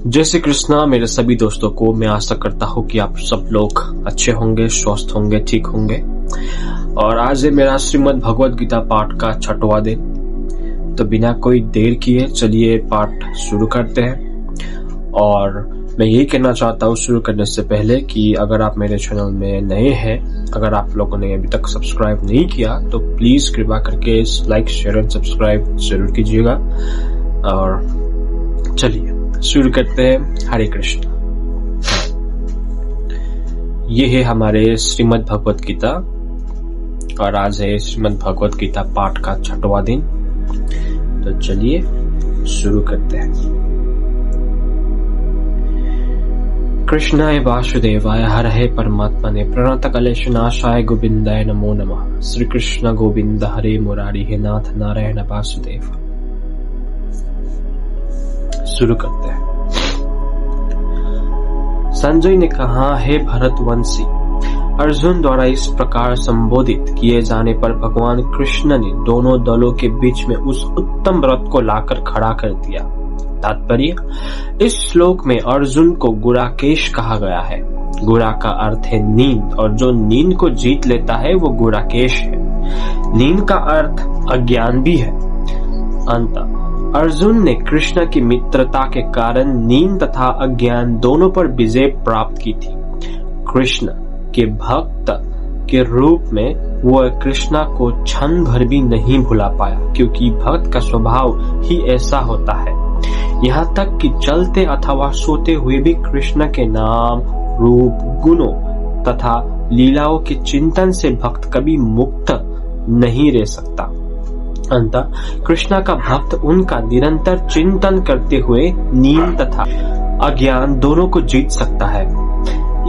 जय श्री कृष्णा मेरे सभी दोस्तों को। मैं आशा करता हूँ कि आप सब लोग अच्छे होंगे, स्वस्थ होंगे, ठीक होंगे। और आज है मेरा श्रीमद् भगवद गीता पाठ का 6वां दिन। तो बिना कोई देर किए चलिए पाठ शुरू करते हैं। और मैं यही कहना चाहता हूँ शुरू करने से पहले कि अगर आप मेरे चैनल में नए हैं, अगर आप लोगों ने अभी तक सब्सक्राइब नहीं किया तो प्लीज कृपा करके लाइक, शेयर एंड सब्सक्राइब जरूर कीजिएगा। और चलिए शुरू करते हैं। हरे कृष्ण। ये है हमारे श्रीमद् भगवद गीता और आज है श्रीमद् भगवद गीता पाठ का 6वां दिन। तो चलिए शुरू करते हैं। कृष्णाय वासुदेवाय हरहे परमात्मने प्रणतकलेशनाशाय गोविंदाय नमो नमः। श्री कृष्ण गोविंद हरे मुरारी हे नाथ नारायण वासुदेव। शुरू करते हैं। संजय ने कहा, हे भरतवंशी, अर्जुन द्वारा इस प्रकार संबोधित किए जाने पर भगवान कृष्ण ने दोनों दलों के बीच में उस उत्तम रथ को लाकर खड़ा कर दिया। तात्पर्य, इस श्लोक में अर्जुन को गुराकेश कहा गया है। गुरा का अर्थ है नींद, और जो नींद को जीत लेता है वो गुराकेश है। नींद का अर्थ अज्ञान भी है। अंत अर्जुन ने कृष्ण की मित्रता के कारण नींद तथा अज्ञान दोनों पर विजय प्राप्त की थी। कृष्ण के भक्त के रूप में वह कृष्ण को क्षण भर भी नहीं भुला पाया, क्योंकि भक्त का स्वभाव ही ऐसा होता है। यहाँ तक कि चलते अथवा सोते हुए भी कृष्ण के नाम, रूप, गुणों तथा लीलाओं के चिंतन से भक्त कभी मुक्त नहीं रह सकता। अंतः कृष्ण का भक्त उनका निरंतर चिंतन करते हुए नींद तथा अज्ञान दोनों को जीत सकता है।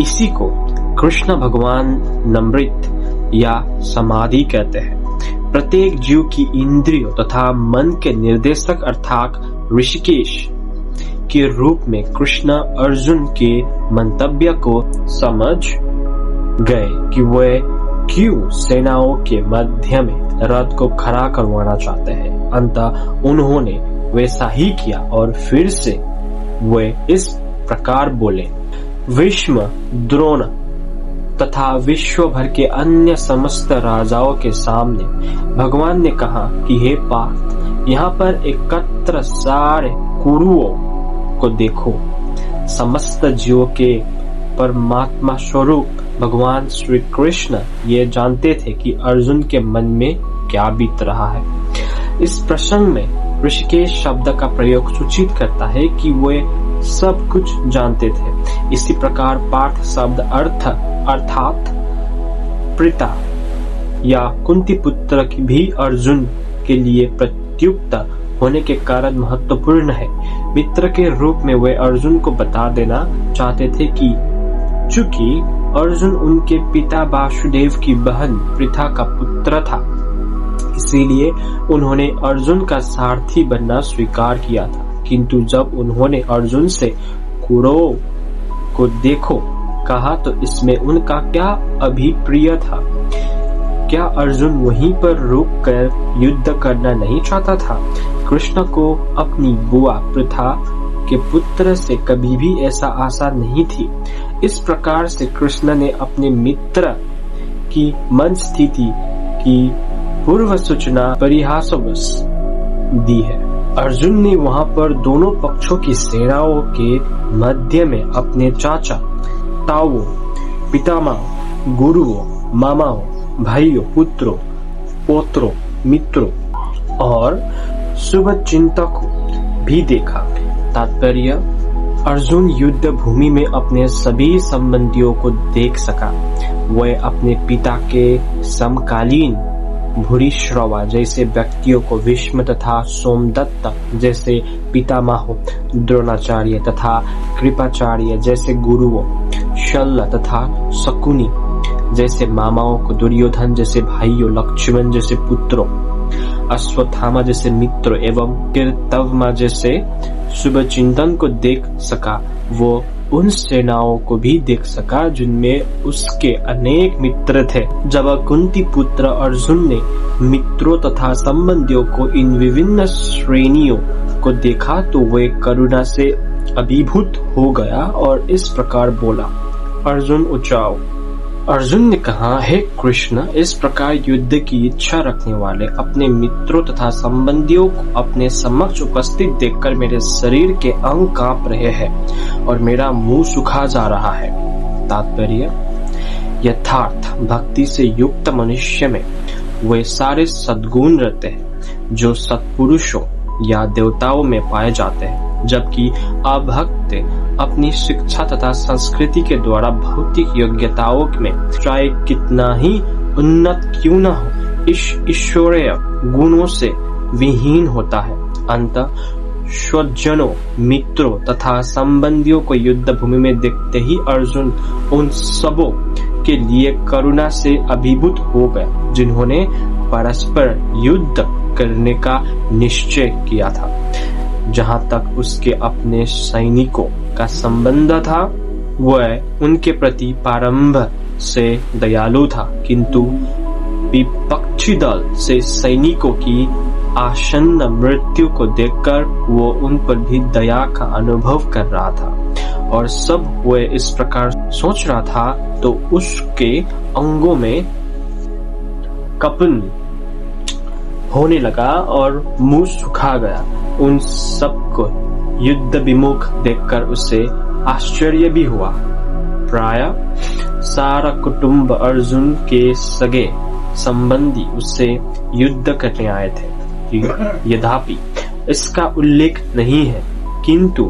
इसी को कृष्ण भगवान नमृत या समाधि कहते हैं। प्रत्येक जीव की इंद्रियों तथा मन के निर्देशक अर्थात ऋषिकेश के रूप में कृष्ण अर्जुन के मंतव्य को समझ गए कि वह क्यों सेनाओं के मध्य में रथ को खड़ा करवाना चाहते हैं। अंतः उन्होंने वैसा ही किया और फिर से वे इस प्रकार बोले। भीष्म, द्रोण तथा विश्व भर के अन्य समस्त राजाओं के सामने भगवान ने कहा कि हे पार्थ, यहाँ पर एकत्र सारे कुरुओं को देखो। समस्त जीवों के परमात्मा स्वरूप भगवान श्री कृष्ण ये जानते थे कि अर्जुन के मन में क्या बीत रहा है। इस प्रसंग में ऋषिकेश शब्द का प्रयोग सूचित करता है कि वे सब कुछ जानते थे। इसी प्रकार पार्थ शब्द अर्थात पिता या कुंती पुत्र की भी अर्जुन के लिए प्रत्युक्त होने के कारण महत्वपूर्ण है। मित्र के रूप में वे अर्जुन को बता देना चाहते थे कि चूंकि अर्जुन उनके पिता वासुदेव की बहन पृथा का पुत्र था, इसीलिए उन्होंने अर्जुन का सारथी बनना स्वीकार किया था। किंतु जब उन्होंने अर्जुन से कौरवों को देखो कहा तो इसमें उनका क्या अभिप्राय था? क्या अर्जुन वहीं पर रुक कर युद्ध करना नहीं चाहता था? कृष्ण को अपनी बुआ पृथा के पुत्र से कभी भी ऐसा आशा नहीं थी। इस प्रकार से कृष्ण ने अपने मित्र की मन स्थिति की पूर्व सूचना परिहासवश दी है। अर्जुन ने वहां पर दोनों पक्षों की सेनाओं के मध्य में अपने चाचा, ताऊ, पितामह, गुरुओं, मामाओं, भाइयों, पुत्रों, पौत्रों, मित्रों और शुभचिंतकों भी देखा। तात्पर्य, अर्जुन युद्ध भूमि में अपने सभी संबंधियों को देख सका। वह अपने पिता के समकालीन भूरिश्रवा जैसे व्यक्तियों को भीष्म तथा सोमदत्त जैसे पितामह, द्रोणाचार्य तथा कृपाचार्य जैसे गुरुओं, शल्य तथा शकुनी जैसे मामाओं को, दुर्योधन जैसे भाइयों, लक्ष्मण जैसे पुत्रों, अश्वत्थामा जैसे मित्रों एवं कृतवर्मा जैसे शुभचिंतन को देख सका। वो उन सेनाओं को भी देख सका जिनमें उसके अनेक मित्र थे। जब कुंती पुत्र अर्जुन ने मित्रों तथा संबंधियों को इन विभिन्न श्रेणियों को देखा तो वे करुणा से अभिभूत हो गया और इस प्रकार बोला, अर्जुन उचाओ। अर्जुन ने कहा, हे कृष्ण, इस प्रकार युद्ध की इच्छा रखने वाले अपने मित्रों तथा संबंधियों को अपने समक्ष उपस्थित देखकर मेरे शरीर के अंग कांप रहे हैं और मेरा मुंह सुखा जा रहा है। तात्पर्य, यथार्थ भक्ति से युक्त मनुष्य में वे सारे सद्गुण रहते हैं जो सत्पुरुषों या देवताओं में पाए जाते हैं, जबकि अभक्त अपनी शिक्षा तथा संस्कृति के द्वारा भौतिक योग्यताओं में चाहे कितना ही उन्नत क्यों न हो, ईश्वरीय गुणों से विहीन होता है। अंततः स्वजनों, मित्रों तथा संबंधियों को युद्ध भूमि में देखते ही अर्जुन उन सबों के लिए करुणा से अभिभूत हो गया जिन्होंने परस्पर युद्ध करने का निश्चय किया था। जहां तक उसके अपने सैनिकों का संबंध था, वह उनके प्रति प्रारंभ से दयालु था, किंतु विपक्षी दल से सैनिकों की आसन्न मृत्यु को देखकर वो उन पर भी दया का अनुभव कर रहा था। और सब वह इस प्रकार सोच रहा था तो उसके अंगों में कपन होने लगा और मुंह सुखा गया। उन सबको युद्ध विमुख देखकर उसे आश्चर्य भी हुआ। प्रायः सारा कुटुंब अर्जुन के सगे संबंधी उससे युद्ध करने आए थे। यद्यपि इसका उल्लेख नहीं है, किंतु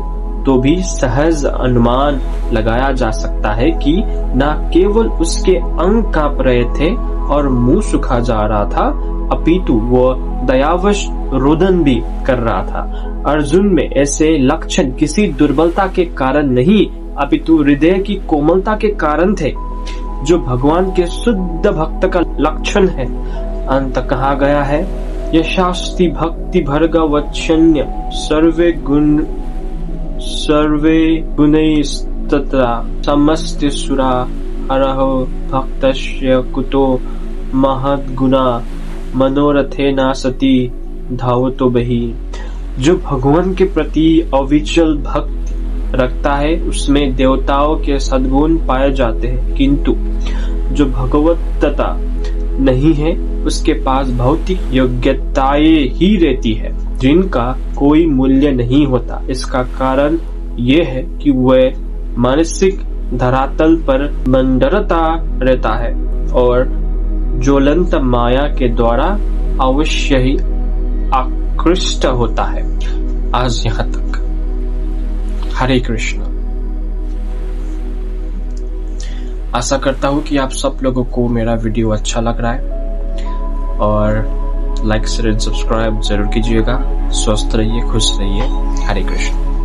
तो भी सहज अनुमान लगाया जा सकता है कि न केवल उसके अंग कांप रहे थे और मुंह सुखा जा रहा था, अपितु वो दयावश रोदन भी कर रहा था। अर्जुन में ऐसे लक्षण किसी दुर्बलता के कारण नहीं, अपितु हृदय की कोमलता के कारण थे, जो भगवान के शुद्ध भक्त का लक्षण है। अंत कहा गया है, यशास्ति भक्ति भर्गवच्छन्य सर्वे गुणैस्तथा समस्त सुरा हरहो भक्तस्य कुतो महद्गुणा मनोरथेना सती धावतो बहि। जो भगवान के प्रति अविचल भक्ति रखता है उसमें देवताओं के सद्गुण पाए जाते हैं, किंतु जो भगवतता नहीं है उसके पास भौतिक योग्यताएं ही रहती है जिनका कोई मूल्य नहीं होता। इसका कारण यह है कि वह मानसिक धरातल पर मंडरता रहता है और ज्वलंत माया के द्वारा अवश्य ही आकृष्ट होता है। आज यहाँ तक। हरे कृष्ण। आशा करता हूँ कि आप सब लोगों को मेरा वीडियो अच्छा लग रहा है और लाइक शेयर सब्सक्राइब जरूर कीजिएगा। स्वस्थ रहिए, खुश रहिए। हरे कृष्ण।